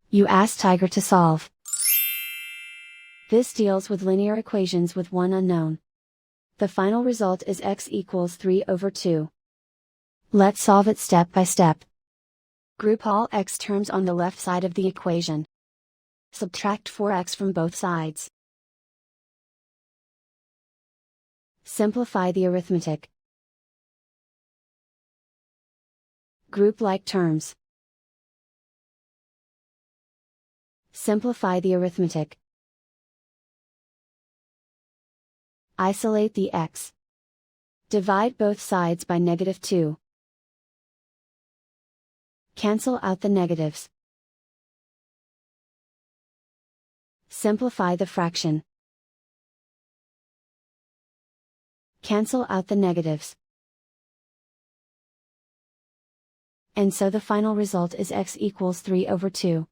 You ask Tiger to solve. This deals with linear equations with one unknown. The final result is x equals 3/2. Let's solve it step by step. Group all x terms on the left side of the equation. Subtract 4x from both sides. Simplify the arithmetic. Group like terms. Simplify the arithmetic. Isolate the x. Divide both sides by -2. Cancel out the negatives. Simplify the fraction. Cancel out the negatives. And so the final result is x equals 3/2.